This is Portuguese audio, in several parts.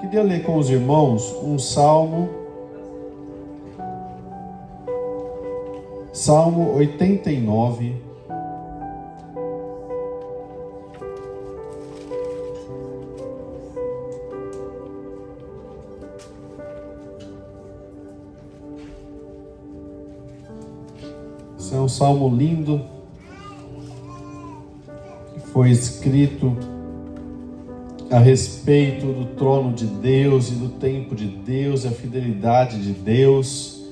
Queria ler com os irmãos um Salmo 89. Esse é um salmo lindo que foi escrito a respeito do trono de Deus e do tempo de Deus e a fidelidade de Deus.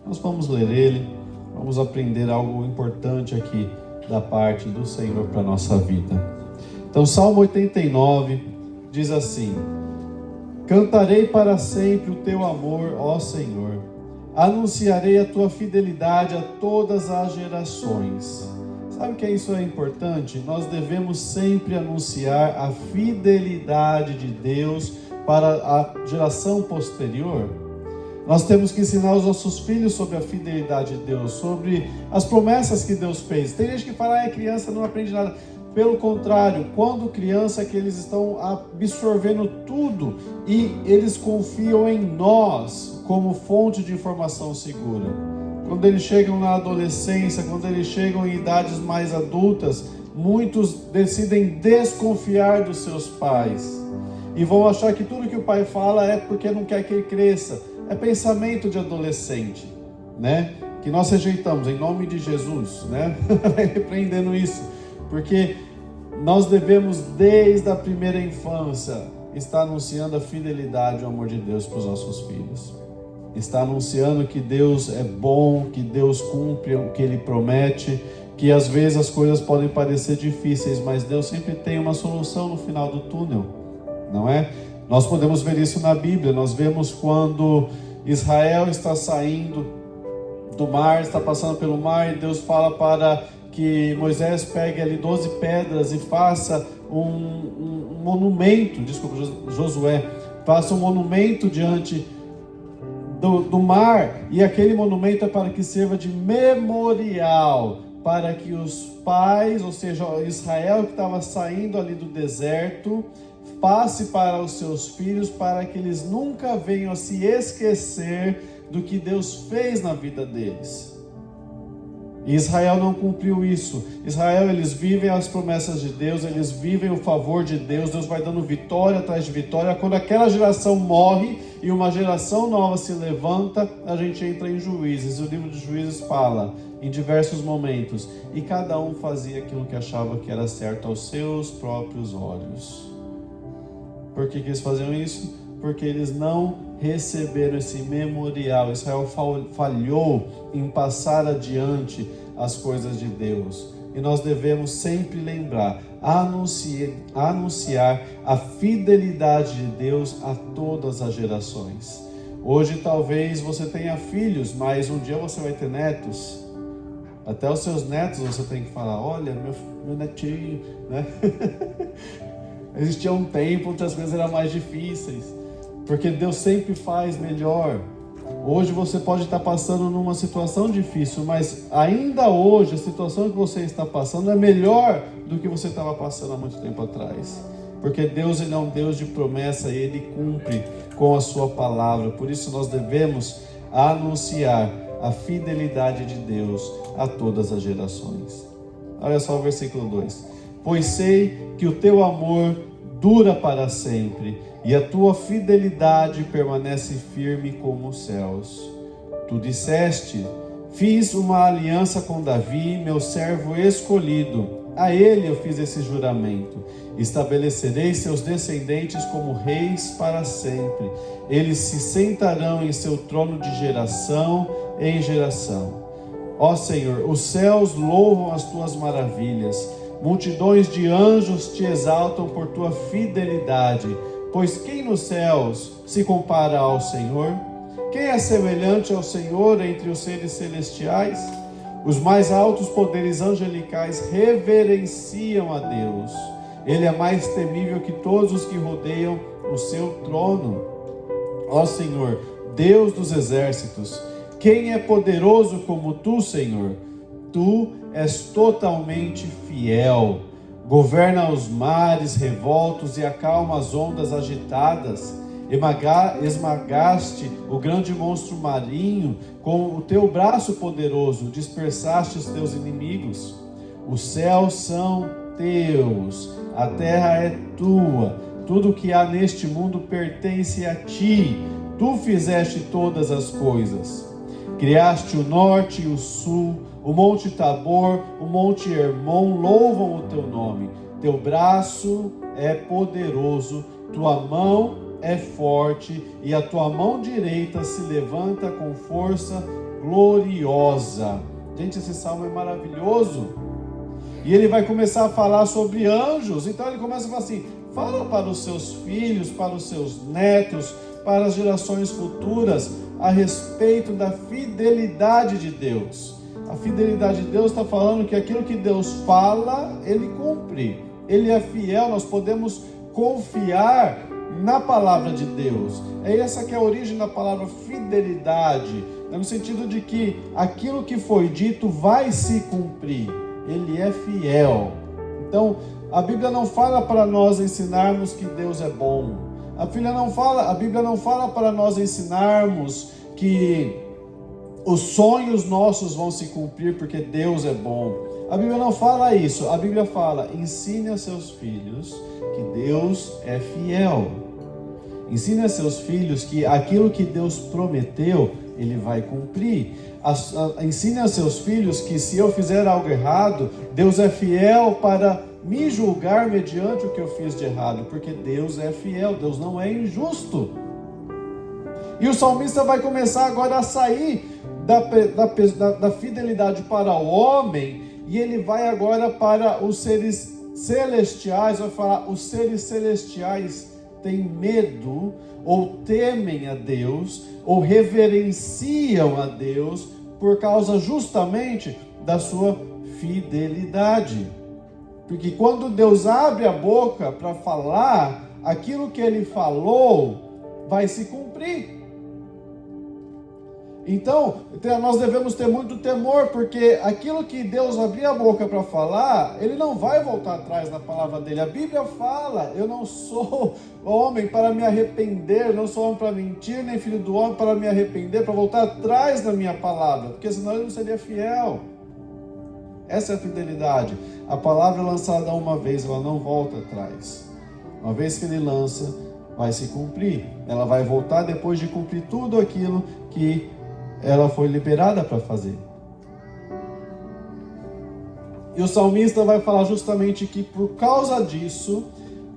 Nós vamos ler ele, vamos aprender algo importante aqui da parte do Senhor para a nossa vida. Então, Salmo 89 diz assim: Cantarei para sempre o teu amor, ó Senhor, anunciarei a tua fidelidade a todas as gerações. Sabe que isso é importante? Nós devemos sempre anunciar a fidelidade de Deus para a geração posterior. Nós temos que ensinar os nossos filhos sobre a fidelidade de Deus, sobre as promessas que Deus fez. Tem gente que fala, criança não aprende nada. Pelo contrário, quando criança é que eles estão absorvendo tudo e eles confiam em nós como fonte de informação segura. Quando eles chegam na adolescência, quando eles chegam em idades mais adultas, muitos decidem desconfiar dos seus pais e vão achar que tudo que o pai fala é porque não quer que ele cresça. É pensamento de adolescente, né? Que nós rejeitamos em nome de Jesus, né? Repreendendo isso, porque nós devemos desde a primeira infância estar anunciando a fidelidade e o amor de Deus para os nossos filhos. Está anunciando que Deus é bom, que Deus cumpre o que Ele promete, que às vezes as coisas podem parecer difíceis, mas Deus sempre tem uma solução no final do túnel, não é? Nós podemos ver isso na Bíblia. Nós vemos quando Israel está saindo do mar, está passando pelo mar, e Deus fala para que Moisés pegue ali 12 pedras e faça um monumento, Josué, faça um monumento diante do mar, e aquele monumento é para que sirva de memorial, para que os pais, ou seja, Israel que estava saindo ali do deserto, passe para os seus filhos, para que eles nunca venham a se esquecer do que Deus fez na vida deles. E Israel não cumpriu isso. Israel, eles vivem as promessas de Deus, eles vivem o favor de Deus, Deus vai dando vitória atrás de vitória. Quando aquela geração morre e uma geração nova se levanta, a gente entra em Juízes. O livro de Juízes fala em diversos momentos, e cada um fazia aquilo que achava que era certo aos seus próprios olhos. Por que eles faziam isso? Porque eles não receberam esse memorial. Israel falhou em passar adiante as coisas de Deus. E nós devemos sempre lembrar, anunciar a fidelidade de Deus a todas as gerações. Hoje talvez você tenha filhos, mas um dia você vai ter netos. Até os seus netos você tem que falar, olha, meu netinho, né? Existia um tempo onde as coisas eram mais difíceis, porque Deus sempre faz melhor. Hoje você pode estar passando numa situação difícil, mas ainda hoje a situação que você está passando é melhor do que você estava passando há muito tempo atrás. Porque Deus, Ele é um Deus de promessa e Ele cumpre com a sua palavra. Por isso nós devemos anunciar a fidelidade de Deus a todas as gerações. Olha só o versículo 2. Pois sei que o teu amor dura para sempre, e a tua fidelidade permanece firme como os céus. Tu disseste, fiz uma aliança com Davi, meu servo escolhido. A ele eu fiz esse juramento. Estabelecerei seus descendentes como reis para sempre. Eles se sentarão em seu trono de geração em geração. Ó Senhor, os céus louvam as tuas maravilhas. Multidões de anjos te exaltam por tua fidelidade. Pois quem nos céus se compara ao Senhor? Quem é semelhante ao Senhor entre os seres celestiais? Os mais altos poderes angelicais reverenciam a Deus. Ele é mais temível que todos os que rodeiam o seu trono. Ó Senhor, Deus dos exércitos, quem é poderoso como tu, Senhor? Tu és totalmente fiel. Governa os mares revoltos e acalma as ondas agitadas. esmagaste o grande monstro marinho, com o teu braço poderoso dispersaste os teus inimigos. Os céus são teus, a terra é tua, tudo que há neste mundo pertence a ti. Tu fizeste todas as coisas. Criaste o norte e o sul, o monte Tabor, o monte Hermon, louvam o teu nome. Teu braço é poderoso, tua mão é forte, e a tua mão direita se levanta com força gloriosa. Gente, esse salmo é maravilhoso. E ele vai começar a falar sobre anjos. Então ele começa a falar assim: fala para os seus filhos, para os seus netos, para as gerações futuras, a respeito da fidelidade de Deus. A fidelidade de Deus está falando que aquilo que Deus fala, Ele cumpre. Ele é fiel, nós podemos confiar na palavra de Deus. É essa que é a origem da palavra fidelidade, no sentido de que aquilo que foi dito vai se cumprir. Ele é fiel. Então, a Bíblia não fala para nós ensinarmos que Deus é bom. A Bíblia não fala para nós ensinarmos que os sonhos nossos vão se cumprir porque Deus é bom. A Bíblia não fala isso. A Bíblia fala: ensine a seus filhos que Deus é fiel. Ensine a seus filhos que aquilo que Deus prometeu, Ele vai cumprir. Ensine a seus filhos que se eu fizer algo errado, Deus é fiel para me julgar mediante o que eu fiz de errado, porque Deus é fiel, Deus não é injusto. E o salmista vai começar agora a sair da fidelidade para o homem, e ele vai agora para os seres celestiais. Vai falar: os seres celestiais têm medo, ou temem a Deus, ou reverenciam a Deus, por causa justamente da sua fidelidade. Porque quando Deus abre a boca para falar, aquilo que Ele falou vai se cumprir. Então, nós devemos ter muito temor, porque aquilo que Deus abrir a boca para falar, Ele não vai voltar atrás na palavra dEle. A Bíblia fala: eu não sou homem para me arrepender, não sou homem para mentir, nem filho do homem para me arrepender, para voltar atrás na minha palavra, porque senão Ele não seria fiel. Essa é a fidelidade. A palavra lançada uma vez, ela não volta atrás. Uma vez que Ele lança, vai se cumprir. Ela vai voltar depois de cumprir tudo aquilo que ela foi liberada para fazer. E o salmista vai falar justamente que por causa disso,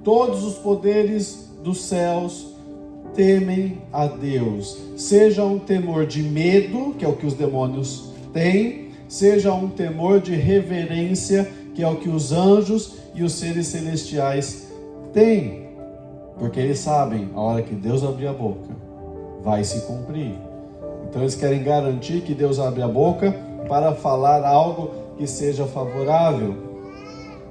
todos os poderes dos céus temem a Deus. Seja um temor de medo, que é o que os demônios têm, seja um temor de reverência, que é o que os anjos e os seres celestiais têm. Porque eles sabem, a hora que Deus abrir a boca, vai se cumprir. Então eles querem garantir que Deus abre a boca para falar algo que seja favorável.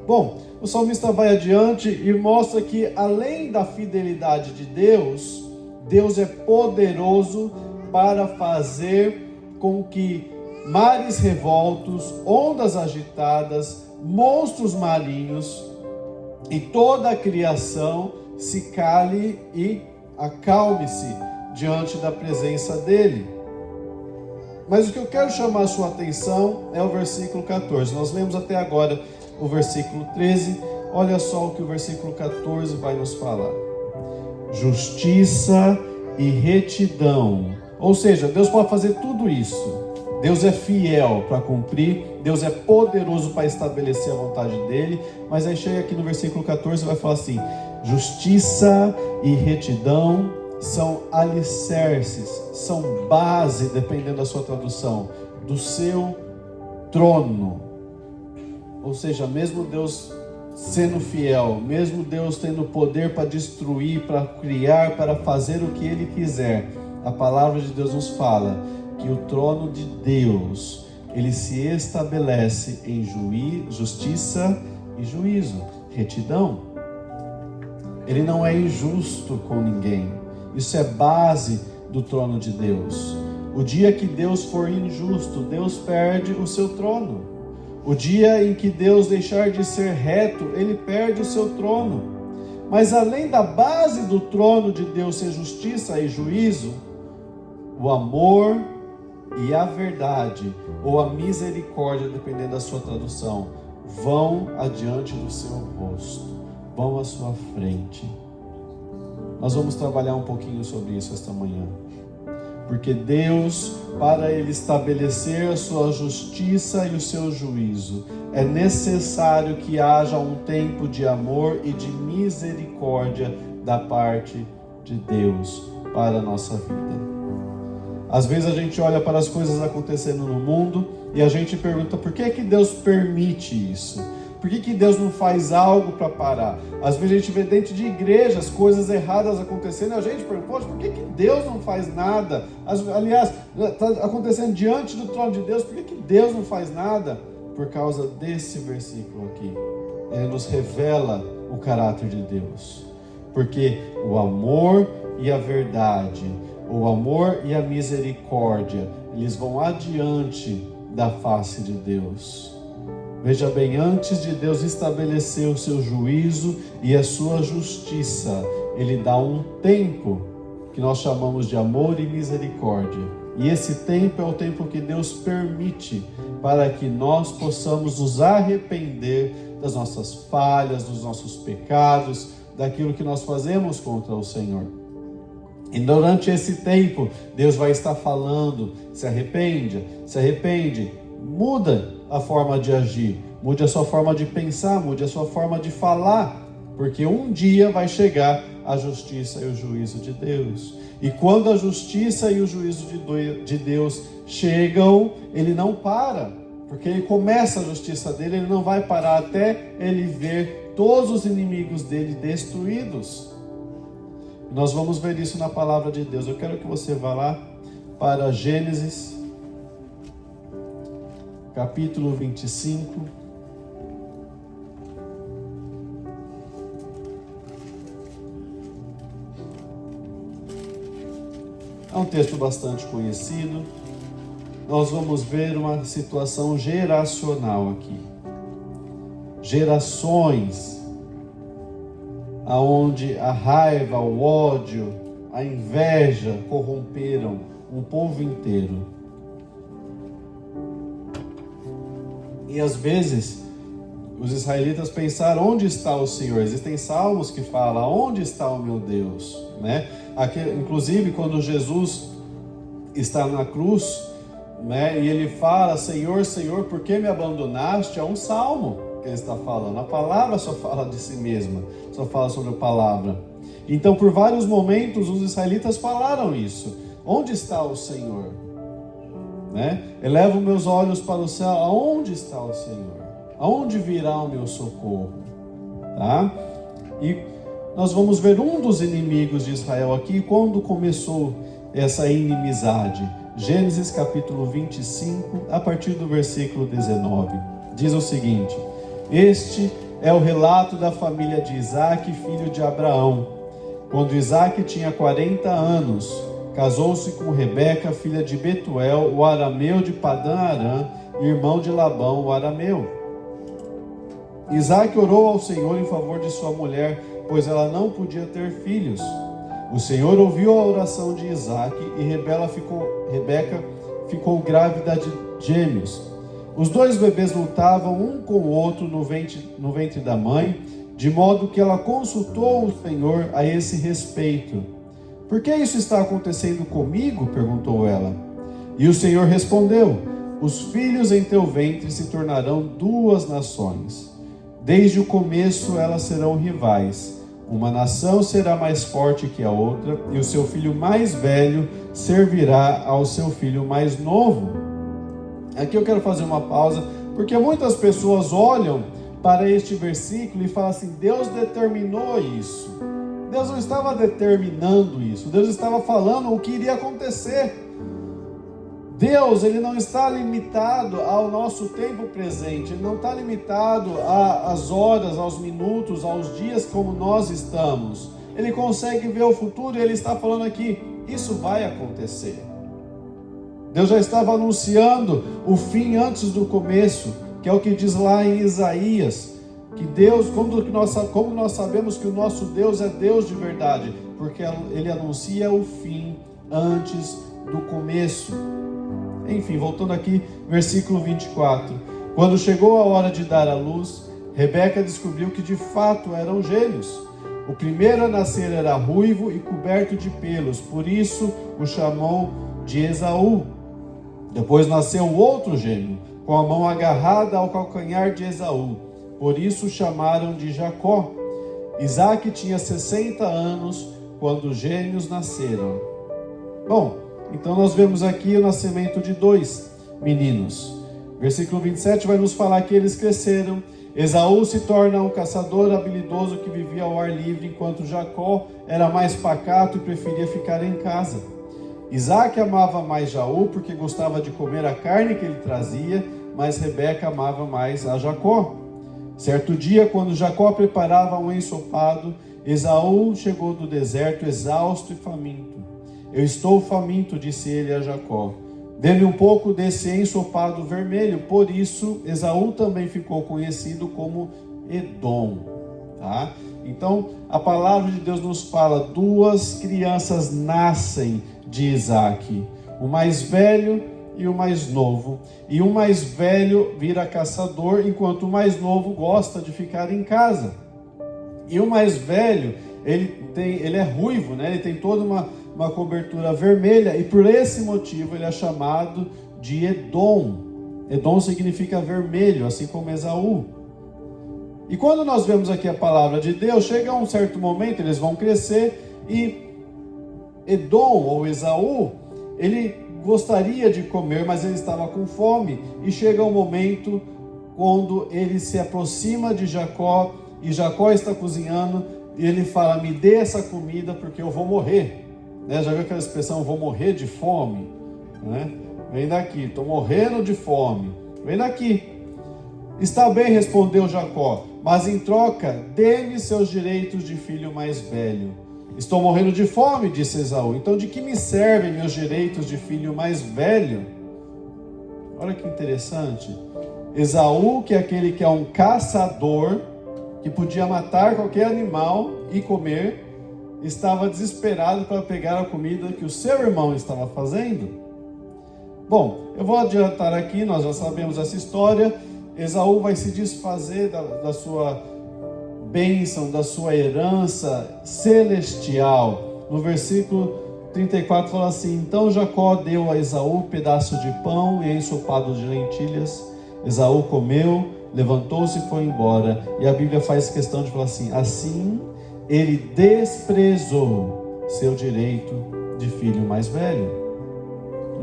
Bom, o salmista vai adiante e mostra que além da fidelidade de Deus, Deus é poderoso para fazer com que mares revoltos, ondas agitadas, monstros marinhos e toda a criação se cale e acalme-se diante da presença dele. Mas o que eu quero chamar a sua atenção é o versículo 14. Nós lemos até agora o versículo 13. Olha só o que o versículo 14 vai nos falar: justiça e retidão. Ou seja, Deus pode fazer tudo isso. Deus é fiel para cumprir, Deus é poderoso para estabelecer a vontade dele. Mas aí chega aqui no versículo 14 e vai falar assim: justiça e retidão são alicerces, são base, dependendo da sua tradução, do seu trono. Ou seja, mesmo Deus sendo fiel, mesmo Deus tendo poder para destruir, para criar, para fazer o que Ele quiser, a palavra de Deus nos fala que o trono de Deus, ele se estabelece em justiça e juízo, retidão. Ele não é injusto com ninguém. Isso é base do trono de Deus. O dia que Deus for injusto, Deus perde o seu trono. O dia em que Deus deixar de ser reto, Ele perde o seu trono. Mas além da base do trono de Deus ser justiça e juízo, o amor e a verdade, ou a misericórdia, dependendo da sua tradução, vão adiante do seu rosto, vão à sua frente. Nós vamos trabalhar um pouquinho sobre isso esta manhã. Porque Deus, para Ele estabelecer a sua justiça e o seu juízo, é necessário que haja um tempo de amor e de misericórdia da parte de Deus para a nossa vida. Às vezes a gente olha para as coisas acontecendo no mundo e a gente pergunta por que Deus permite isso? Por que Deus não faz algo para parar? Às vezes a gente vê dentro de igrejas coisas erradas acontecendo e a gente pergunta, poxa, por que Deus não faz nada? Aliás, está acontecendo diante do trono de Deus, por que Deus não faz nada? Por causa desse versículo aqui. Ele nos revela o caráter de Deus. Porque o amor e a verdade, o amor e a misericórdia, eles vão adiante da face de Deus. Veja bem, antes de Deus estabelecer o seu juízo e a sua justiça, Ele dá um tempo que nós chamamos de amor e misericórdia. E esse tempo é o tempo que Deus permite para que nós possamos nos arrepender das nossas falhas, dos nossos pecados, daquilo que nós fazemos contra o Senhor. E durante esse tempo, Deus vai estar falando, se arrepende, muda a forma de agir, mude a sua forma de pensar, mude a sua forma de falar, porque um dia vai chegar a justiça e o juízo de Deus. E quando a justiça e o juízo de Deus chegam, Ele não para, porque Ele começa a justiça dele, Ele não vai parar até Ele ver todos os inimigos dele destruídos. Nós vamos ver isso na palavra de Deus. Eu quero que você vá lá para Gênesis, capítulo 25. É um texto bastante conhecido. Nós vamos ver uma situação geracional aqui. Gerações aonde a raiva, o ódio, a inveja corromperam um povo inteiro. E às vezes os israelitas pensaram, onde está o Senhor? Existem salmos que falam, onde está o meu Deus? Né? Aqui, inclusive quando Jesus está na cruz, né, e ele fala, Senhor, Senhor, por que me abandonaste? É um salmo que ele está falando. A palavra só fala de si mesma, só fala sobre a palavra. Então por vários momentos os israelitas falaram isso. Onde está o Senhor? Né? Elevo meus olhos para o céu, aonde está o Senhor? Aonde virá o meu socorro? Tá? E nós vamos ver um dos inimigos de Israel aqui, quando começou essa inimizade. Gênesis capítulo 25, a partir do versículo 19. Diz o seguinte: este é o relato da família de Isaque, filho de Abraão. Quando Isaque tinha 40 anos, casou-se com Rebeca, filha de Betuel, o arameu de Padã Arã, irmão de Labão, o arameu. Isaque orou ao Senhor em favor de sua mulher, pois ela não podia ter filhos. O Senhor ouviu a oração de Isaque e Rebeca ficou grávida de gêmeos. Os dois bebês lutavam um com o outro no ventre da mãe, de modo que ela consultou o Senhor a esse respeito. Por que isso está acontecendo comigo? Perguntou ela. E o Senhor respondeu: os filhos em teu ventre se tornarão duas nações. Desde o começo elas serão rivais. Uma nação será mais forte que a outra, e o seu filho mais velho servirá ao seu filho mais novo. Aqui eu quero fazer uma pausa, porque muitas pessoas olham para este versículo e falam assim: Deus determinou isso. Deus não estava determinando isso, Deus estava falando o que iria acontecer. Deus, Ele não está limitado ao nosso tempo presente, Ele não está limitado às horas, aos minutos, aos dias como nós estamos. Ele consegue ver o futuro e Ele está falando aqui, isso vai acontecer. Deus já estava anunciando o fim antes do começo, que é o que diz lá em Isaías. Que Deus, como nós sabemos que o nosso Deus é Deus de verdade? Porque Ele anuncia o fim antes do começo. Enfim, voltando aqui, versículo 24. Quando chegou a hora de dar à luz, Rebeca descobriu que de fato eram gêmeos. O primeiro a nascer era ruivo e coberto de pelos, por isso o chamou de Esaú. Depois nasceu o outro gêmeo, com a mão agarrada ao calcanhar de Esaú, por isso o chamaram de Jacó. Isaque tinha 60 anos quando os gêmeos nasceram. Bom, então nós vemos aqui o nascimento de dois meninos. Versículo 27 vai nos falar que eles cresceram. Esaú se torna um caçador habilidoso que vivia ao ar livre, enquanto Jacó era mais pacato e preferia ficar em casa. Isaque amava mais Jaú porque gostava de comer a carne que ele trazia, mas Rebeca amava mais a Jacó. Certo dia, quando Jacó preparava um ensopado, Esaú chegou do deserto exausto e faminto. Eu estou faminto, disse ele a Jacó. Dê-me um pouco desse ensopado vermelho. Por isso, Esaú também ficou conhecido como Edom. Tá? Então, a palavra de Deus nos fala, duas crianças nascem de Isaque, o mais velho e o mais novo. E o mais velho vira caçador, enquanto o mais novo gosta de ficar em casa. E o mais velho, ele é ruivo, né? Ele tem toda uma cobertura vermelha, e por esse motivo ele é chamado de Edom. Edom significa vermelho, assim como Esaú. E quando nós vemos aqui a palavra de Deus, chega um certo momento, eles vão crescer, e Edom, ou Esaú, ele gostaria de comer, mas ele estava com fome, e chega um momento quando ele se aproxima de Jacó, e Jacó está cozinhando, e ele fala, me dê essa comida porque eu vou morrer. Né? Já viu aquela expressão, vou morrer de fome? Né? Vem daqui, estou morrendo de fome. Vem daqui. Está bem, respondeu Jacó, mas em troca, dê-me seus direitos de filho mais velho. Estou morrendo de fome, disse Esaú. Então de que me servem meus direitos de filho mais velho? Olha que interessante. Esaú, que é aquele que é um caçador, que podia matar qualquer animal e comer, estava desesperado para pegar a comida que o seu irmão estava fazendo. Bom, eu vou adiantar aqui, nós já sabemos essa história. Esaú vai se desfazer da sua bênção, da sua herança celestial. No versículo 34 fala assim, então Jacó deu a Esaú um pedaço de pão e ensopado de lentilhas. Esaú comeu, levantou-se e foi embora. E a Bíblia faz questão de falar assim ele desprezou seu direito de filho mais velho.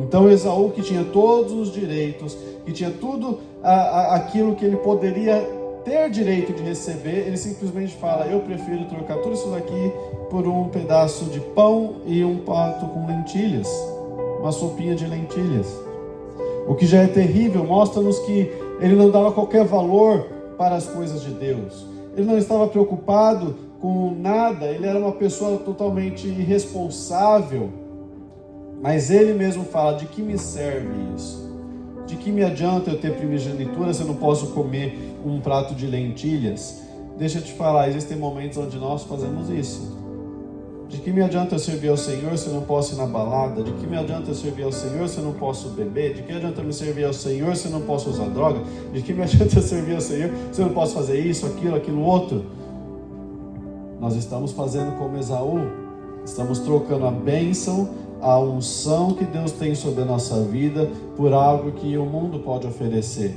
Então Esaú, que tinha todos os direitos, que tinha tudo aquilo que ele poderia ter direito de receber, ele simplesmente fala, eu prefiro trocar tudo isso daqui por um pedaço de pão e um prato com lentilhas, uma sopinha de lentilhas. O que já é terrível, mostra-nos que ele não dava qualquer valor para as coisas de Deus. Ele não estava preocupado com nada, ele era uma pessoa totalmente irresponsável. Mas ele mesmo fala, de que me serve isso? De que me adianta eu ter primogenitura se eu não posso comer um prato de lentilhas? Deixa eu te falar, existem momentos onde nós fazemos isso. De que me adianta eu servir ao Senhor se eu não posso ir na balada? De que me adianta eu servir ao Senhor se eu não posso beber? De que adianta eu me servir ao Senhor se eu não posso usar droga? De que me adianta eu servir ao Senhor se eu não posso fazer isso, aquilo outro? Nós estamos fazendo como Esaú. Estamos trocando a bênção, a unção que Deus tem sobre a nossa vida por algo que o mundo pode oferecer.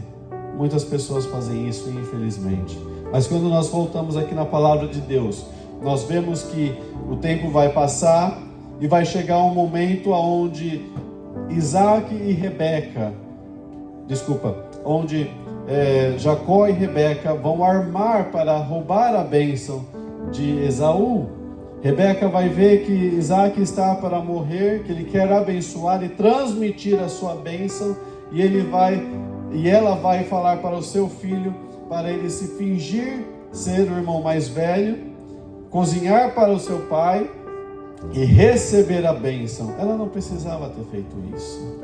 Muitas pessoas fazem isso, infelizmente. Mas quando nós voltamos aqui na palavra de Deus, nós vemos que o tempo vai passar e vai chegar um momento onde Jacó e Rebeca vão armar para roubar a bênção de Esaú. Rebeca vai ver que Isaque está para morrer, que ele quer abençoar e transmitir a sua bênção, e ela vai falar para o seu filho, para ele se fingir ser o irmão mais velho, cozinhar para o seu pai e receber a bênção. Ela não precisava ter feito isso.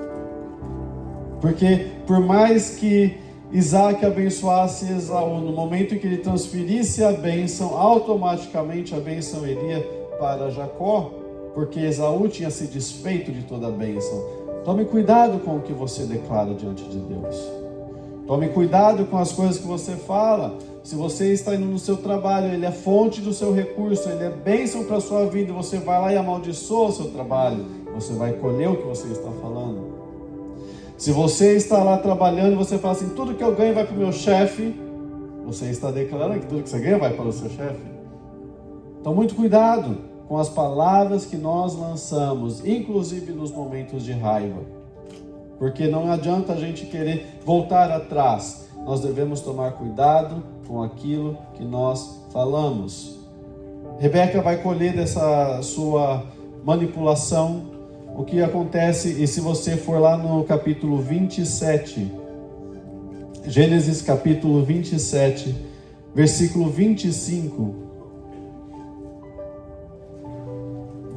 Porque por mais que Isaac abençoasse Esaú, no momento em que ele transferisse a bênção, automaticamente a bênção iria para Jacó, porque Esaú tinha se desfeito de toda a bênção. Tome cuidado com o que você declara diante de Deus. Tome cuidado com as coisas que você fala. Se você está indo no seu trabalho, ele é fonte do seu recurso, ele é bênção para a sua vida, e você vai lá e amaldiçoa o seu trabalho, você vai colher o que você está falando. Se você está lá trabalhando e você fala assim, tudo que eu ganho vai para o meu chefe, você está declarando que tudo que você ganha vai para o seu chefe. Então, muito cuidado com as palavras que nós lançamos, inclusive nos momentos de raiva. Porque não adianta a gente querer voltar atrás. Nós devemos tomar cuidado com aquilo que nós falamos. Rebeca vai colher dessa sua manipulação o que acontece, e se você for lá no capítulo 27, Gênesis capítulo 27, versículo 25,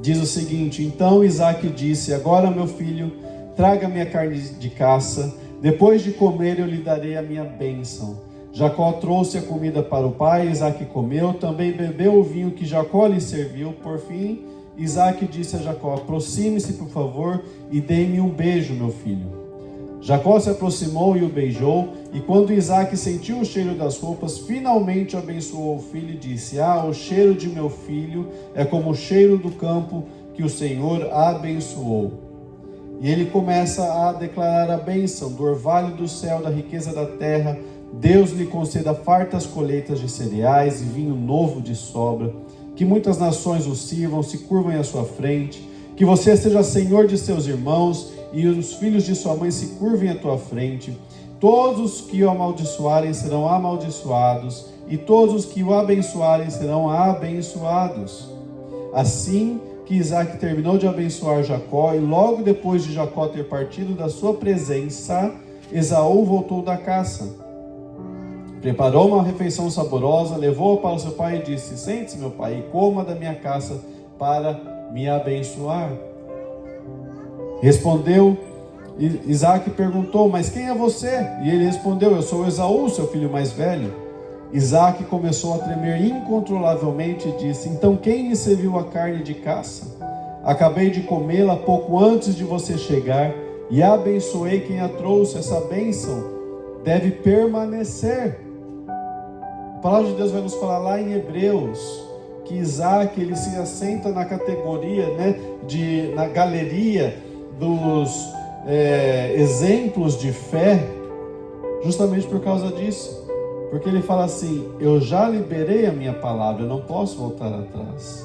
diz o seguinte: então Isaac disse, agora meu filho, traga-me a carne de caça, depois de comer eu lhe darei a minha bênção. Jacó trouxe a comida para o pai, Isaac comeu, também bebeu o vinho que Jacó lhe serviu. Por fim, Isaac disse a Jacó, aproxime-se por favor e dê-me um beijo, meu filho. Jacó se aproximou e o beijou, e quando Isaac sentiu o cheiro das roupas, finalmente abençoou o filho e disse, o cheiro de meu filho é como o cheiro do campo que o Senhor abençoou. E ele começa a declarar a bênção do orvalho do céu, da riqueza da terra. Deus lhe conceda fartas colheitas de cereais e vinho novo de sobra. Que muitas nações o sirvam, se curvem à sua frente. Que você seja senhor de seus irmãos e os filhos de sua mãe se curvem à tua frente. Todos os que o amaldiçoarem serão amaldiçoados, e todos os que o abençoarem serão abençoados. Assim que Isaac terminou de abençoar Jacó, e logo depois de Jacó ter partido da sua presença, Esaú voltou da caça. Preparou uma refeição saborosa, levou-a para o seu pai e disse, sente-se meu pai, e coma da minha caça para me abençoar. Respondeu, Isaac perguntou, mas quem é você? E ele respondeu, eu sou Esaú, seu filho mais velho. Isaac começou a tremer incontrolavelmente e disse, então quem me serviu a carne de caça? Acabei de comê-la pouco antes de você chegar e abençoei quem a trouxe. Essa bênção deve permanecer. A palavra de Deus vai nos falar lá em Hebreus que Isaac ele se assenta na categoria, na galeria dos exemplos de fé, justamente por causa disso. Porque ele fala assim, eu já liberei a minha palavra, eu não posso voltar atrás.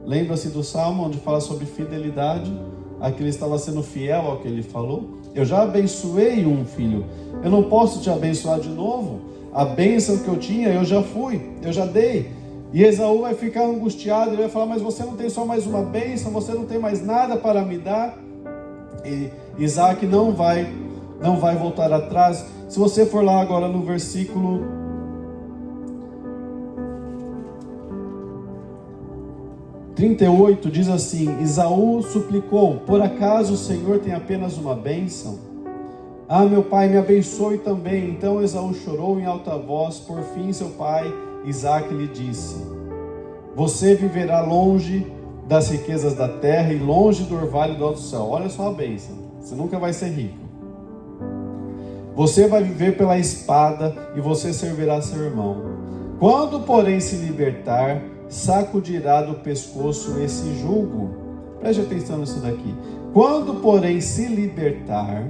Lembra-se do Salmo onde fala sobre fidelidade? Aqui ele estava sendo fiel ao que ele falou. Eu já abençoei um filho, eu não posso te abençoar de novo. A bênção que eu tinha, eu já dei. E Esaú vai ficar angustiado, ele vai falar, mas você não tem só mais uma bênção, você não tem mais nada para me dar. E Isaac não vai voltar atrás. Se você for lá agora no versículo 38, diz assim, Esaú suplicou, por acaso o Senhor tem apenas uma bênção? Meu pai, me abençoe também. Então Esaú chorou em alta voz. Por fim seu pai Isaac lhe disse, você viverá longe das riquezas da terra e longe do orvalho do alto céu. Olha só a bênção, você nunca vai ser rico. Você vai viver pela espada e você servirá seu irmão. Quando porém se libertar, sacudirá do pescoço esse jugo. Preste atenção nisso daqui. Quando porém se libertar,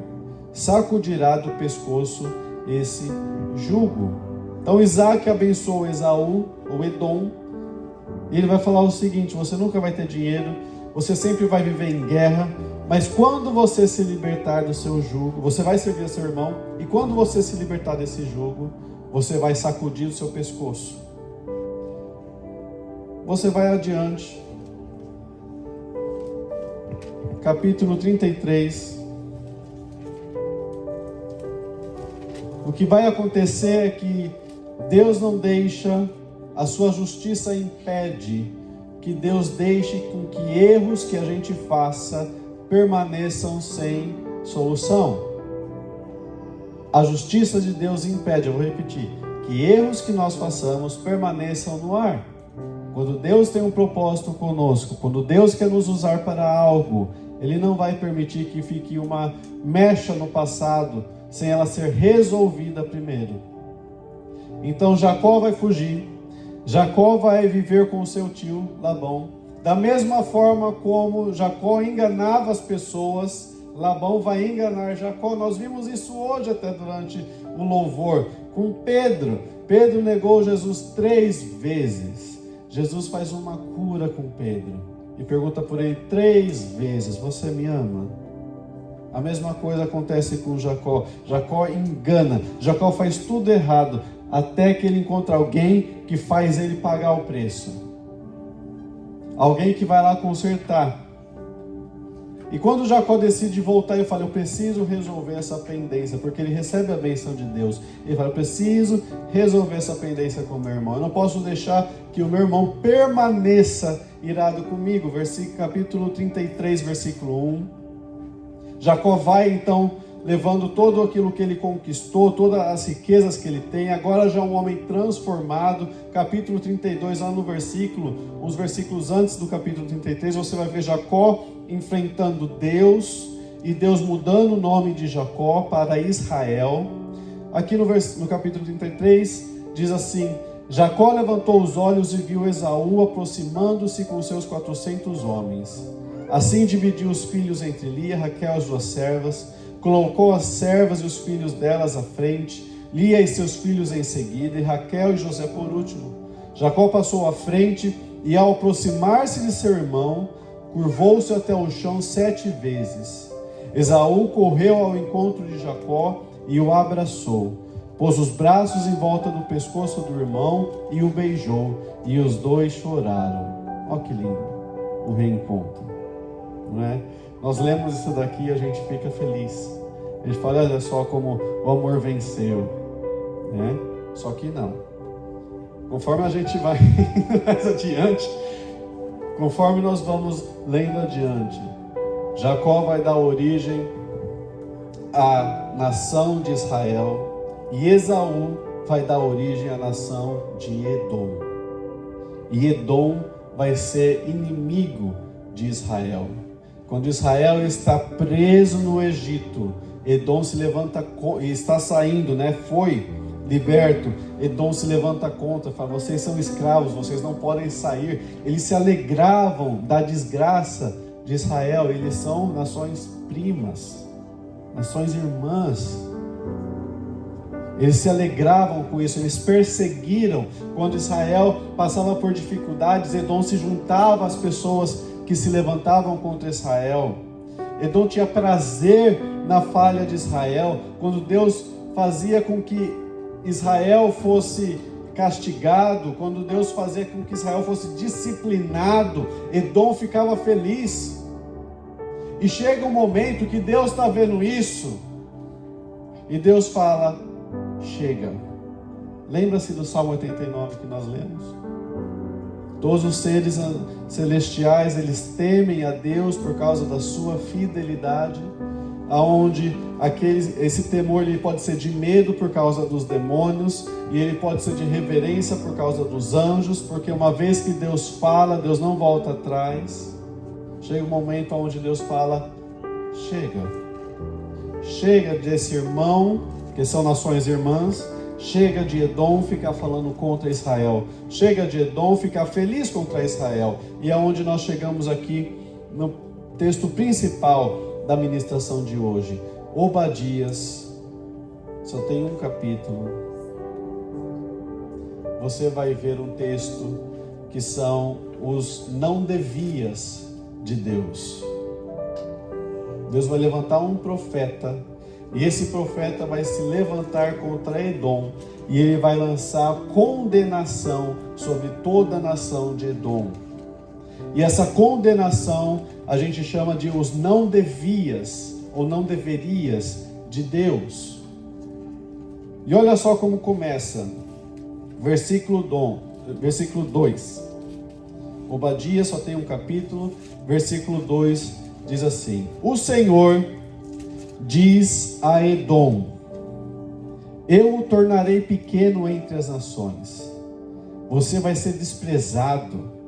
sacudirá do pescoço esse jugo. Então Isaac abençoou Esaú, ou Edom, e ele vai falar o seguinte, você nunca vai ter dinheiro, você sempre vai viver em guerra, mas quando você se libertar do seu jugo, você vai servir a seu irmão, e quando você se libertar desse jugo, você vai sacudir o seu pescoço. Você vai adiante. Capítulo 33. O que vai acontecer é que Deus não deixa, a sua justiça impede que Deus deixe com que erros que a gente faça permaneçam sem solução. A justiça de Deus impede, eu vou repetir, que erros que nós façamos permaneçam no ar. Quando Deus tem um propósito conosco, quando Deus quer nos usar para algo, Ele não vai permitir que fique uma mecha no passado, sem ela ser resolvida primeiro. Então Jacó vai fugir, Jacó vai viver com seu tio Labão. Da mesma forma como Jacó enganava as pessoas, Labão vai enganar Jacó. Nós vimos isso hoje até durante o louvor com Pedro. Pedro negou Jesus 3 vezes. Jesus faz uma cura com Pedro e pergunta por ele 3 vezes: você me ama? A mesma coisa acontece com Jacó. Jacó engana, Jacó faz tudo errado, até que ele encontra alguém que faz ele pagar o preço. Alguém que vai lá consertar. E quando Jacó decide voltar, ele fala: eu preciso resolver essa pendência, porque ele recebe a bênção de Deus. Ele fala: eu preciso resolver essa pendência com o meu irmão. Eu não posso deixar que o meu irmão permaneça irado comigo. Capítulo 33, versículo 1. Jacó vai então levando todo aquilo que ele conquistou, todas as riquezas que ele tem, agora já um homem transformado. Capítulo 32, lá no versículo, uns versículos antes do capítulo 33, você vai ver Jacó enfrentando Deus, e Deus mudando o nome de Jacó para Israel. Aqui no capítulo 33, diz assim: Jacó levantou os olhos e viu Esaú aproximando-se com seus 400 homens. Assim dividiu os filhos entre Lia, Raquel e as 2 servas, colocou as servas e os filhos delas à frente, Lia e seus filhos em seguida, e Raquel e José por último. Jacó passou à frente, e ao aproximar-se de seu irmão, curvou-se até o chão 7 vezes. Esaú correu ao encontro de Jacó e o abraçou, pôs os braços em volta do pescoço do irmão e o beijou, e os dois choraram. Olha que lindo o reencontro, não é? Nós lemos isso daqui e a gente fica feliz. A gente fala: olha só como o amor venceu, né? Só que não. Conforme a gente vai mais adiante, conforme nós vamos lendo adiante, Jacó vai dar origem à nação de Israel, e Esaú vai dar origem à nação de Edom. E Edom vai ser inimigo de Israel. Quando Israel está preso no Egito, Edom se levanta e está saindo, né? Foi liberto. Edom se levanta contra, fala: vocês são escravos, vocês não podem sair. Eles se alegravam da desgraça de Israel. Eles são nações primas, nações irmãs. Eles se alegravam com isso, eles perseguiram. Quando Israel passava por dificuldades, Edom se juntava às pessoas que se levantavam contra Israel. Edom tinha prazer na falha de Israel. Quando Deus fazia com que Israel fosse castigado, quando Deus fazia com que Israel fosse disciplinado, Edom ficava feliz. E chega um momento que Deus está vendo isso, e Deus fala: chega. Lembra-se do Salmo 89 que nós lemos? Todos os seres celestiais, eles temem a Deus por causa da sua fidelidade, aonde esse temor ele pode ser de medo por causa dos demônios, e ele pode ser de reverência por causa dos anjos, porque uma vez que Deus fala, Deus não volta atrás. Chega um momento onde Deus fala: chega desse irmão, que são nações irmãs. Chega de Edom ficar falando contra Israel. Chega de Edom ficar feliz contra Israel. E é onde nós chegamos aqui no texto principal da ministração de hoje. Obadias. Só tem um capítulo. Você vai ver um texto que são os não devias de Deus. Deus vai levantar um profeta, e esse profeta vai se levantar contra Edom, e ele vai lançar condenação sobre toda a nação de Edom. E essa condenação a gente chama de os não devias, ou não deverias de Deus. E olha só como começa, versículo 2. Obadias só tem um capítulo, versículo 2 diz assim: o Senhor diz a Edom: Eu o tornarei pequeno entre as nações. Você vai ser desprezado.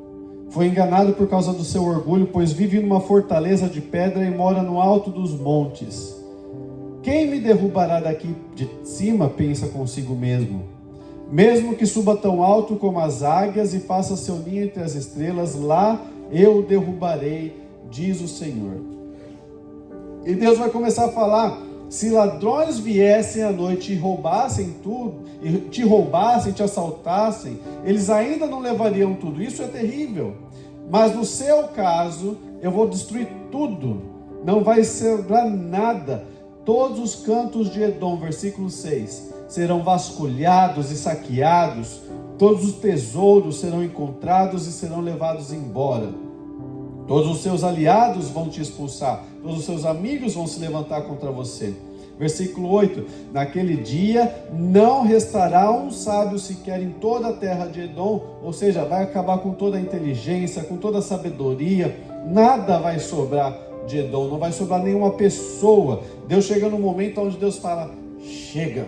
Foi enganado por causa do seu orgulho, pois vive numa fortaleza de pedra e mora no alto dos montes. Quem me derrubará daqui de cima, pensa consigo mesmo. Mesmo que suba tão alto como as águias e faça seu ninho entre as estrelas, lá eu o derrubarei, diz o Senhor. E Deus vai começar a falar: se ladrões viessem à noite e roubassem tudo, e te roubassem, te assaltassem, eles ainda não levariam tudo. Isso é terrível. Mas no seu caso, eu vou destruir tudo. Não vai sobrar nada. Todos os cantos de Edom, versículo 6, serão vasculhados e saqueados. Todos os tesouros serão encontrados e serão levados embora. Todos os seus aliados vão te expulsar. Todos os seus amigos vão se levantar contra você. Versículo 8. Naquele dia não restará um sábio sequer em toda a terra de Edom. Ou seja, vai acabar com toda a inteligência, com toda a sabedoria. Nada vai sobrar de Edom. Não vai sobrar nenhuma pessoa. Deus chega no momento onde Deus fala: chega.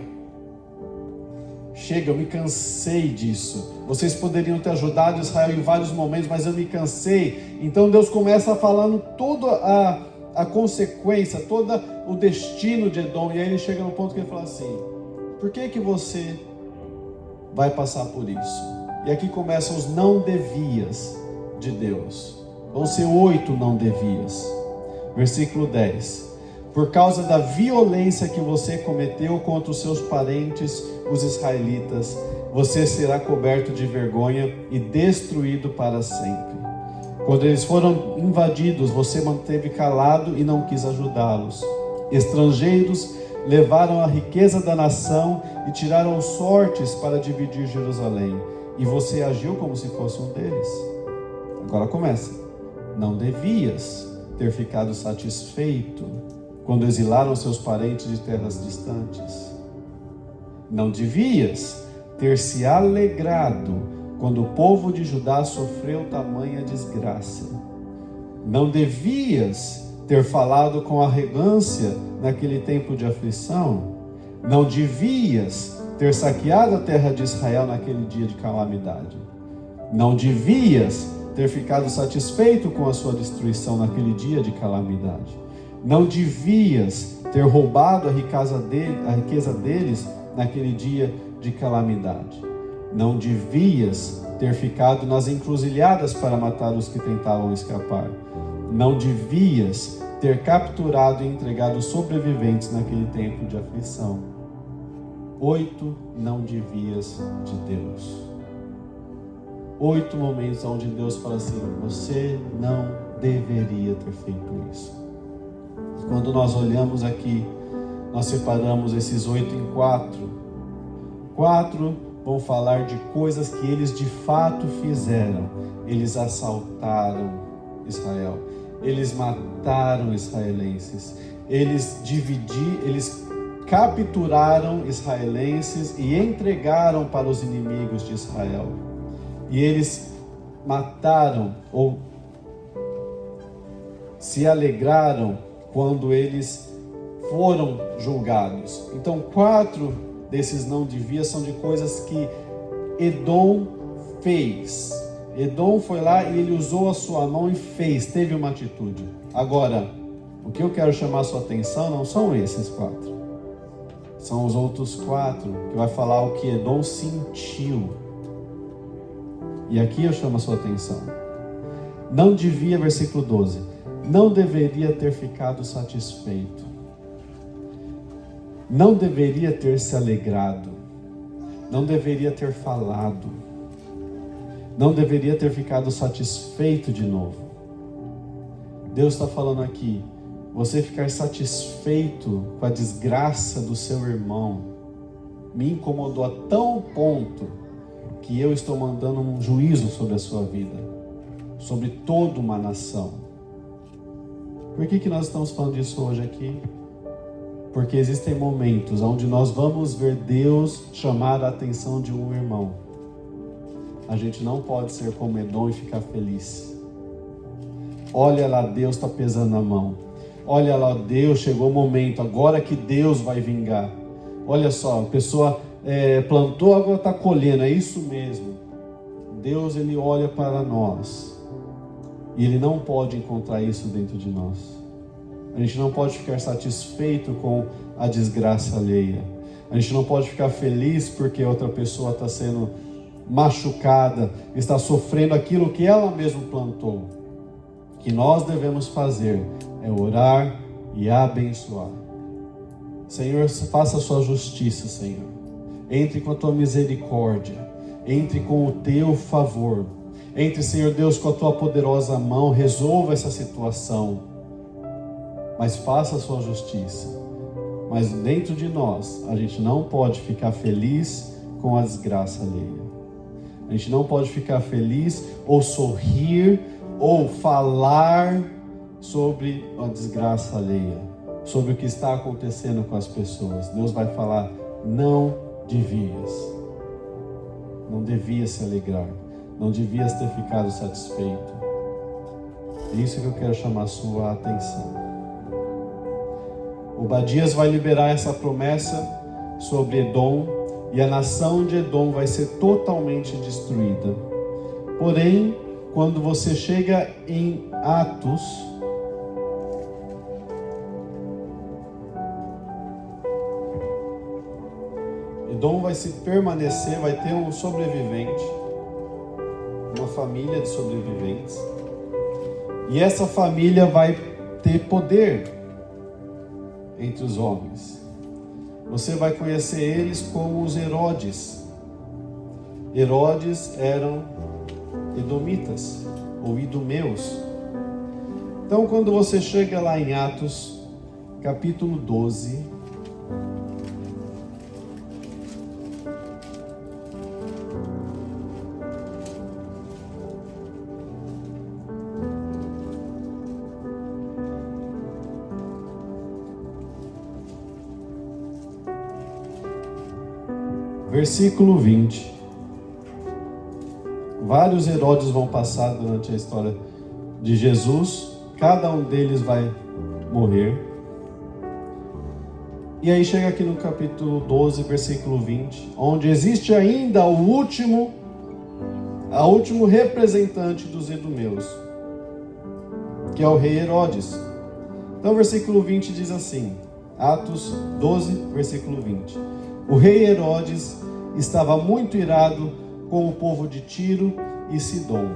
Chega, eu me cansei disso. Vocês poderiam ter ajudado Israel em vários momentos, mas eu me cansei. Então Deus começa falando toda a consequência, todo o destino de Edom. E aí ele chega no ponto que ele fala assim: por que você vai passar por isso? E aqui começam os não devias de Deus. Vão ser 8 não devias. Versículo 10. Por causa da violência que você cometeu contra os seus parentes, os israelitas, você será coberto de vergonha e destruído para sempre. Quando eles foram invadidos, você manteve calado e não quis ajudá-los. Estrangeiros levaram a riqueza da nação e tiraram sortes para dividir Jerusalém. E você agiu como se fosse um deles. Agora começa. Não devias ter ficado satisfeito quando exilaram seus parentes de terras distantes. Não devias ter se alegrado quando o povo de Judá sofreu tamanha desgraça. Não devias ter falado com arrogância naquele tempo de aflição. Não devias ter saqueado a terra de Israel naquele dia de calamidade. Não devias ter ficado satisfeito com a sua destruição naquele dia de calamidade. Não devias ter roubado a riqueza deles naquele dia de calamidade. Não devias ter ficado nas encruzilhadas para matar os que tentavam escapar. Não devias ter capturado e entregado os sobreviventes naquele tempo de aflição. 8 não devias de Deus. 8 momentos onde Deus fala assim: você não deveria ter feito isso. Quando nós olhamos aqui, nós separamos esses 8 em 4. 4 vão falar de coisas que eles de fato fizeram. Eles assaltaram Israel. Eles mataram israelenses. Eles capturaram israelenses e entregaram para os inimigos de Israel. E eles mataram ou se alegraram quando eles foram julgados. Então 4 desses não devias são de coisas que Edom fez. Edom foi lá e ele usou a sua mão e fez, teve uma atitude. Agora, o que eu quero chamar a sua atenção não são esses 4. São os outros 4 que vai falar o que Edom sentiu. E aqui eu chamo a sua atenção. Não devia, versículo 12. Não deveria ter ficado satisfeito. Não deveria ter se alegrado. Não deveria ter falado. Não deveria ter ficado satisfeito de novo. Deus está falando aqui: você ficar satisfeito com a desgraça do seu irmão me incomodou a tal ponto que eu estou mandando um juízo sobre a sua vida, sobre toda uma nação. Por que nós estamos falando disso hoje aqui? Porque existem momentos onde nós vamos ver Deus chamar a atenção de um irmão. A gente não pode ser como Edom e ficar feliz. Olha lá, Deus está pesando a mão. Olha lá, Deus, chegou o momento, agora que Deus vai vingar. Olha só, a pessoa plantou, agora está colhendo, é isso mesmo. Deus, Ele olha para nós e Ele não pode encontrar isso dentro de nós. A gente não pode ficar satisfeito com a desgraça alheia. A gente não pode ficar feliz porque outra pessoa está sendo machucada, está sofrendo aquilo que ela mesma plantou. O que nós devemos fazer é orar e abençoar. Senhor, faça a sua justiça, Senhor. Entre com a tua misericórdia. Entre com o teu favor. Entre, Senhor Deus, com a tua poderosa mão. Resolva essa situação. Mas faça a sua justiça. Mas dentro de nós, a gente não pode ficar feliz com a desgraça alheia. A gente não pode ficar feliz ou sorrir ou falar sobre a desgraça alheia, sobre o que está acontecendo com as pessoas. Deus vai falar: não devias se alegrar, não devias ter ficado satisfeito. É isso que eu quero chamar a sua atenção. Obadias vai liberar essa promessa sobre Edom, e a nação de Edom vai ser totalmente destruída. Porém, quando você chega em Atos, Edom vai se permanecer, vai ter um sobrevivente, uma família de sobreviventes, e essa família vai ter poder entre os homens. Você vai conhecer eles como os Herodes. Herodes eram edomitas ou idumeus. Então, quando você chega lá em Atos, capítulo 12, versículo 20. Vários Herodes vão passar durante a história de Jesus. Cada um deles vai morrer. E aí chega aqui no capítulo 12, versículo 20, onde existe ainda o último representante dos edomeus, que é o rei Herodes. Então, versículo 20 diz assim, Atos 12, versículo 20. O rei Herodes estava muito irado com o povo de Tiro e Sidom.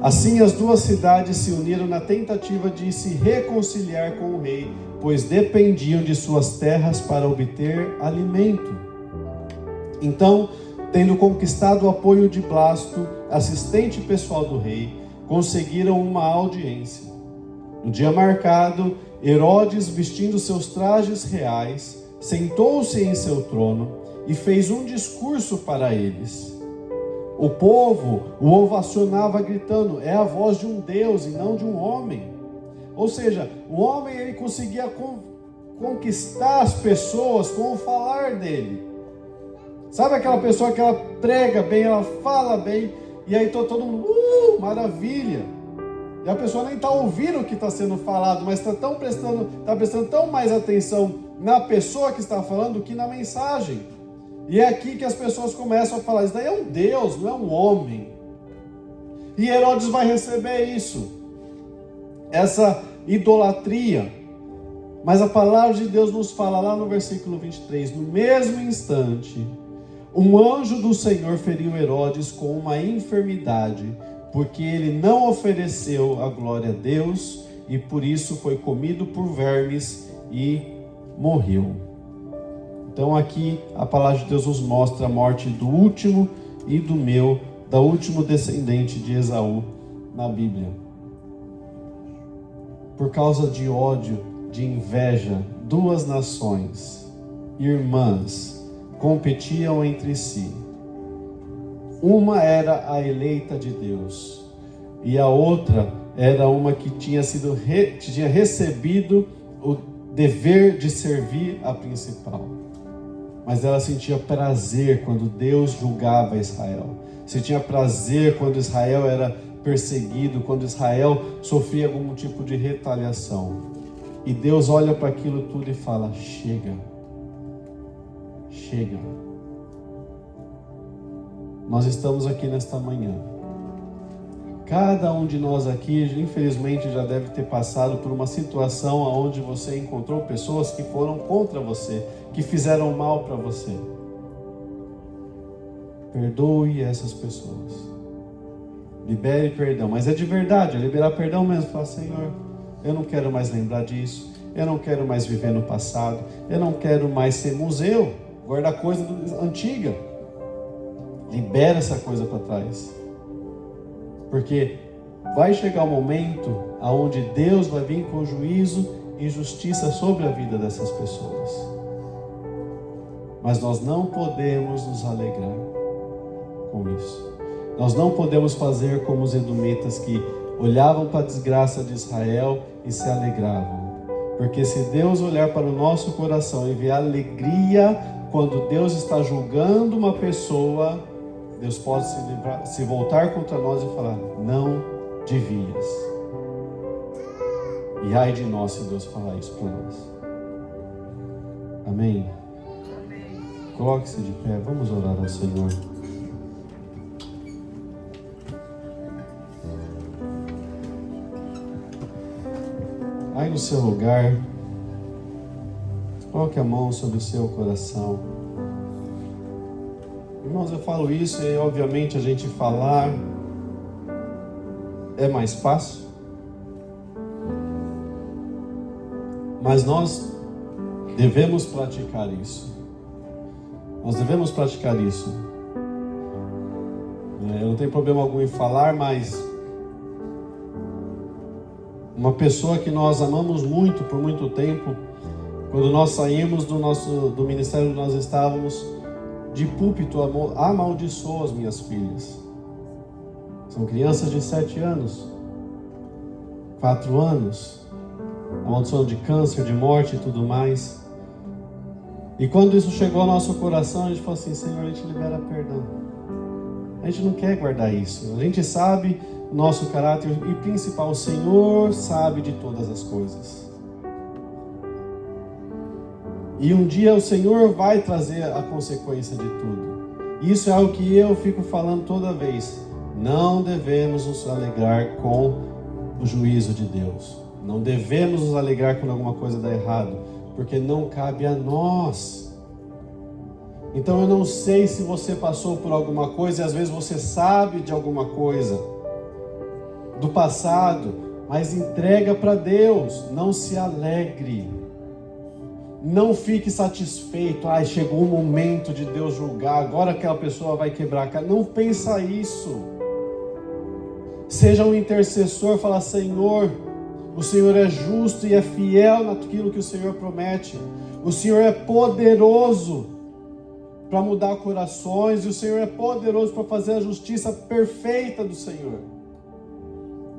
Assim, as duas cidades se uniram na tentativa de se reconciliar com o rei, pois dependiam de suas terras para obter alimento. Então, tendo conquistado o apoio de Blasto, assistente pessoal do rei, conseguiram uma audiência. No dia marcado, Herodes, vestindo seus trajes reais, sentou-se em seu trono e fez um discurso para eles. O povo o ovacionava gritando: é a voz de um Deus e não de um homem. Ou seja, o homem ele conseguia conquistar as pessoas com o falar dele. Sabe aquela pessoa que ela prega bem, ela fala bem, e aí todo mundo, maravilha. E a pessoa nem está ouvindo o que está sendo falado, mas está prestando tão mais atenção na pessoa que está falando do que na mensagem. E é aqui que as pessoas começam a falar: isso daí é um Deus, não é um homem. E Herodes vai receber isso, essa idolatria. Mas a palavra de Deus nos fala lá no versículo 23, no mesmo instante, um anjo do Senhor feriu Herodes com uma enfermidade, porque ele não ofereceu a glória a Deus, e por isso foi comido por vermes e morreu. Então aqui a palavra de Deus nos mostra a morte do último idumeu, da último descendente de Esaú na Bíblia. Por causa de ódio, de inveja, duas nações, irmãs, competiam entre si. Uma era a eleita de Deus e a outra era uma que tinha recebido o dever de servir a principal. Mas ela sentia prazer quando Deus julgava Israel. Sentia prazer quando Israel era perseguido, quando Israel sofria algum tipo de retaliação. E Deus olha para aquilo tudo e fala: chega, chega. Nós estamos aqui nesta manhã. Cada um de nós aqui, infelizmente, já deve ter passado por uma situação onde você encontrou pessoas que foram contra você, que fizeram mal para você. Perdoe essas pessoas. Libere perdão. Mas é de verdade, é liberar perdão mesmo. Fala, Senhor, eu não quero mais lembrar disso. Eu não quero mais viver no passado. Eu não quero mais ser museu, guardar coisa antiga. Libera essa coisa para trás. Porque vai chegar o momento onde Deus vai vir com juízo e justiça sobre a vida dessas pessoas. Mas nós não podemos nos alegrar com isso. Nós não podemos fazer como os edomitas que olhavam para a desgraça de Israel e se alegravam. Porque se Deus olhar para o nosso coração e ver alegria quando Deus está julgando uma pessoa, Deus pode se voltar contra nós e falar, não devias. E ai de nós se Deus falar isso para nós. Amém? Coloque-se de pé, vamos orar ao Senhor. Aí no seu lugar, coloque a mão sobre o seu coração. Irmãos, eu falo isso e obviamente a gente falar é mais fácil. Mas nós devemos praticar isso. Nós devemos praticar isso. Eu não tenho problema algum em falar, mas uma pessoa que nós amamos muito por muito tempo, quando nós saímos do ministério onde nós estávamos, de púlpito, amaldiçoou as minhas filhas. São crianças de 7 anos, 4 anos, amaldiçoando de câncer, de morte e tudo mais. E quando isso chegou ao nosso coração, a gente falou assim, Senhor, a gente libera perdão. A gente não quer guardar isso. A gente sabe o nosso caráter e principal, o Senhor sabe de todas as coisas. E um dia o Senhor vai trazer a consequência de tudo. Isso é algo que eu fico falando toda vez. Não devemos nos alegrar com o juízo de Deus. Não devemos nos alegrar quando alguma coisa dá errado, porque não cabe a nós. Então eu não sei se você passou por alguma coisa e às vezes você sabe de alguma coisa do passado, mas entrega para Deus. Não se alegre. Não fique satisfeito. Chegou o momento de Deus julgar, agora aquela pessoa vai quebrar a cara. Não pensa isso. Seja um intercessor, fala, Senhor, o Senhor é justo e é fiel naquilo que o Senhor promete. O Senhor é poderoso para mudar corações, e o Senhor é poderoso para fazer a justiça perfeita do Senhor.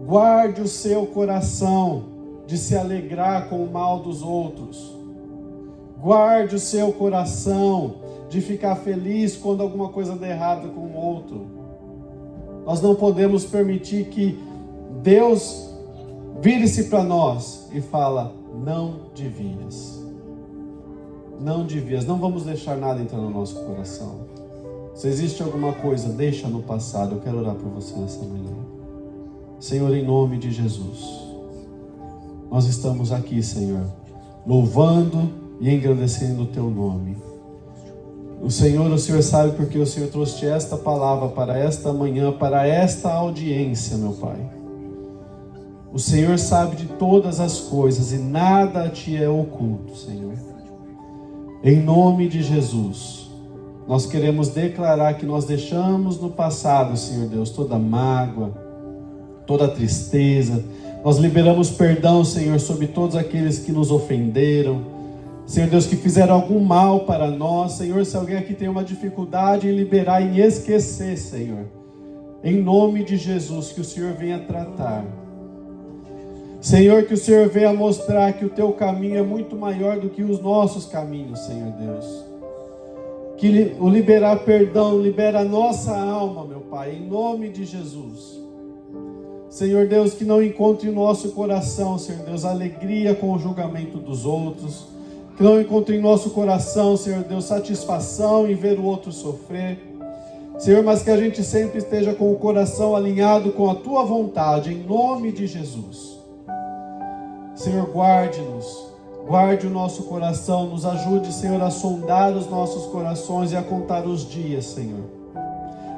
Guarde o seu coração de se alegrar com o mal dos outros. Guarde o seu coração de ficar feliz quando alguma coisa der errado com o outro. Nós não podemos permitir que Deus vire-se para nós e fala, não devias. Não devias. Não vamos deixar nada entrar no nosso coração. Se existe alguma coisa, deixa no passado. Eu quero orar por você nessa manhã. Senhor, em nome de Jesus, nós estamos aqui, Senhor, louvando e engrandecendo o Teu nome. O Senhor sabe porque o Senhor trouxe esta palavra para esta manhã, para esta audiência, meu Pai. O Senhor sabe de todas as coisas e nada a Ti é oculto, Senhor. Em nome de Jesus, nós queremos declarar que nós deixamos no passado, Senhor Deus, toda mágoa, toda tristeza. Nós liberamos perdão, Senhor, sobre todos aqueles que nos ofenderam. Senhor Deus, que fizeram algum mal para nós. Senhor, se alguém aqui tem uma dificuldade em liberar, em esquecer, Senhor, em nome de Jesus, que o Senhor venha tratar. Senhor, que o Senhor venha mostrar que o Teu caminho é muito maior do que os nossos caminhos, Senhor Deus. Que o liberar perdão libera a nossa alma, meu Pai, em nome de Jesus. Senhor Deus, que não encontre em nosso coração, Senhor Deus, alegria com o julgamento dos outros, Que não encontre em nosso coração, Senhor Deus, satisfação em ver o outro sofrer. Senhor, mas que a gente sempre esteja com o coração alinhado com a Tua vontade, em nome de Jesus. Senhor, guarde-nos, guarde o nosso coração, nos ajude, Senhor, a sondar os nossos corações e a contar os dias, Senhor.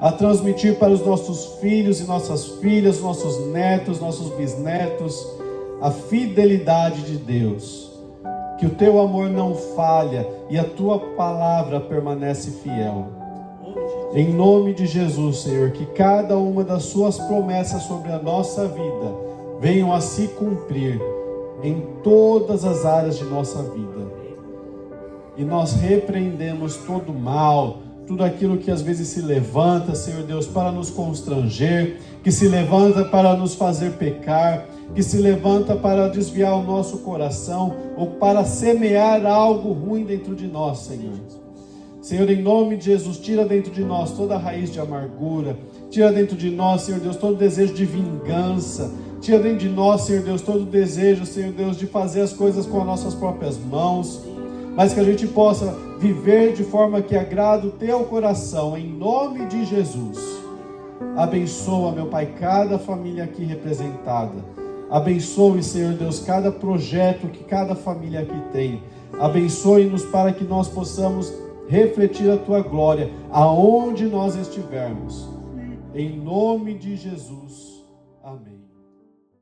A transmitir para os nossos filhos e nossas filhas, nossos netos, nossos bisnetos, a fidelidade de Deus. Que o Teu amor não falha e a Tua palavra permanece fiel. Em nome de Jesus, Senhor, que cada uma das Suas promessas sobre a nossa vida venham a se cumprir em todas as áreas de nossa vida. E nós repreendemos todo mal, tudo aquilo que às vezes se levanta, Senhor Deus, para nos constranger, que se levanta para nos fazer pecar, que se levanta para desviar o nosso coração ou para semear algo ruim dentro de nós, Senhor. Senhor, em nome de Jesus, tira dentro de nós toda a raiz de amargura, tira dentro de nós, Senhor Deus, todo o desejo de vingança, tira dentro de nós, Senhor Deus, todo o desejo, Senhor Deus, de fazer as coisas com as nossas próprias mãos, mas que a gente possa viver de forma que agrada o Teu coração, em nome de Jesus. Abençoa, meu Pai, cada família aqui representada. Abençoe, Senhor Deus, cada projeto que cada família aqui tem. Abençoe-nos para que nós possamos refletir a Tua glória aonde nós estivermos. Em nome de Jesus. Amém.